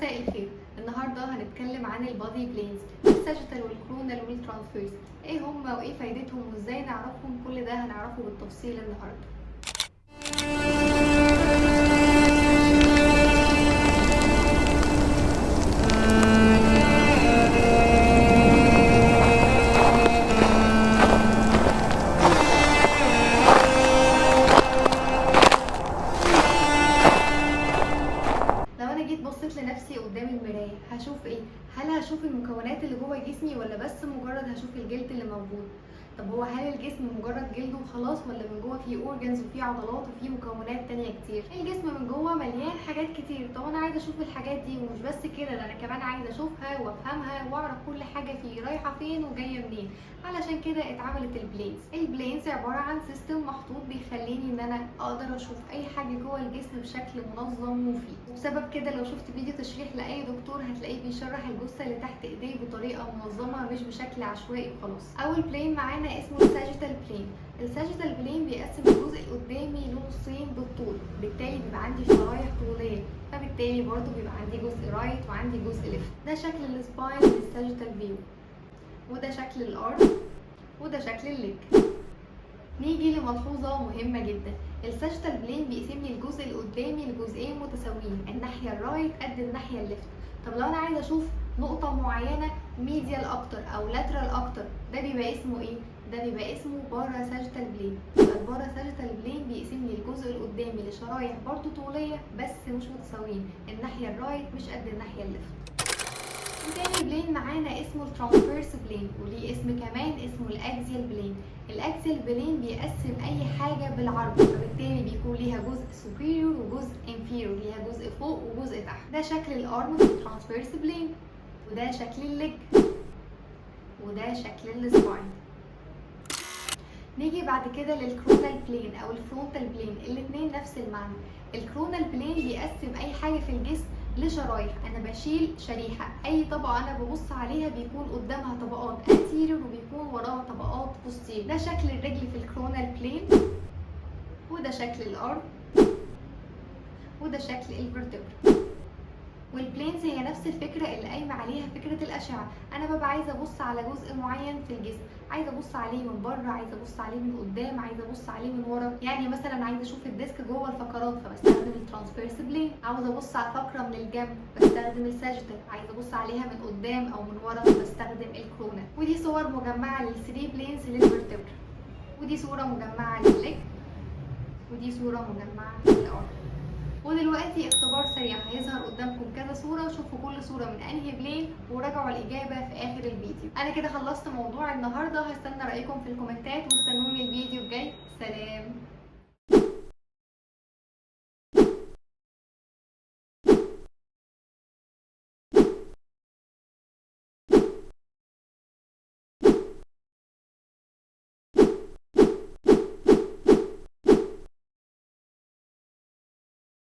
مساء الخير. النهارده هنتكلم عن البادي بلينز، الساجيتال والكرونال والترانسفيرس، ايه هما وايه فايدتهم وازاي نعرفهم. كل ده هنعرفه بالتفصيل النهارده. لو انا جيت بصيت لنفسي قدام المرايه هشوف ايه؟ هل هشوف المكونات اللي جوه جسمي ولا بس مجرد هشوف الجلد اللي موجود؟ طب هو هل الجسم مجرد جلد وخلاص ولا من جوه فيه اورجانز وفيه عضلات وفيه مكونات تانية كتير؟ الجسم من جوه مليان حاجات كتير. طب انا عايزه اشوف الحاجات دي، ومش بس كده، ده انا كمان عايزه اشوفها وافهمها واعرف كل حاجه فيه رايحه فين وجايه منين. علشان كده اتعملت البلينز. البلينز عباره عن سيستم محطوط بيخليني ان انا اقدر اشوف اي حاجه جوه الجسم بشكل منظم ومفيد. وبسبب كده لو شفت فيديو تشريح لاي دكتور هتلاقيه بيشرح الجثه اللي تحت ايديه بطريقه منظمه مش بشكل عشوائي وخلاص. اول بلين معانا اسمه الساجيتال بلين. الساجيتال بلين بيقسم الجزء القدامي لنصين بالطول، بالتالي بيبقى عندي شرايح طوليه، فبالتالي برضو بيبقى عندي جزء رايت وعندي جزء ليفت. ده شكل السباين للساجيتال فيو، وده شكل الارم، وده شكل الليج. نيجي لملحوظه مهمه جدا. الساجيتال بلين بيقسم لي الجزء القدامي لجزئين متساويين، الناحيه الرايت قد الناحيه الليفت. طب لو انا عايزه اشوف نقطه معينه ميديال اكتر او لاترال اكتر، ده بيبقى اسمه ايه؟ ده بيبقى اسمه بارا ساجيتال بلين. يبقى البارا ساجيتال بلين بيقسم لي الجزء القدامي لشرايح برضو طوليه بس مش متساويين، الناحيه الرايت مش قد الناحيه الليفت. وتاني بلين معانا اسمه الترانسفيرس بلين، وليه اسم كمان اسمه الاكزيال بلين. الاكزيال بلين بيقسم اي حاجه بالعرض، فبالتالي بيكون ليها جزء سوبيريور وجزء انفيريور، ليها جزء فوق وجزء تحت. ده شكل الارم في الترانسفيرس بلين، وده شكل الليج، وده شكل السباين. نيجي بعد كده للكرونال بلين او الفرونتال بلين، الاتنين نفس المعنى. الكرونال بلين بيقسم اي حاجه في الجسم لشرايح. انا بشيل شريحه، اي طبقه انا ببص عليها بيكون قدامها طبقات انتيريور وبيكون وراها طبقات بوستيريور. ده شكل الرجل في الكرونال بلين، وده شكل الارم، وده شكل الفرتبرا. والبلينز هي نفس الفكره اللي قايمه عليها فكره الاشعه. انا ببقى عايزه ابص على جزء معين في الجسم، عايزه ابص عليه من بره، عايزه ابص عليه من قدام، عايزه ابص عليه من ورا. يعني مثلا عايزه اشوف الديسك جوه الفقرات فبستخدم الترانسفيرس بلين، عاوزه ابص على الفقره من الجنب بستخدم الساجيتال، عايزه ابص عليها من قدام او من ورا بستخدم الكرونال. ودي صور مجمعه للثري بلينز للفرتبرا، ودي صوره مجمعه للليج، ودي صوره مجمعه للارم. ودلوقتي اختبار سريع هيظهر قدامكم كذا صورة، شوفوا كل صورة من انهي بلين وراجعوا الإجابة في آخر الفيديو. أنا كده خلصت موضوع النهاردة، هستنى رأيكم في الكومنتات واستنوني الفيديو الجاي. سلام.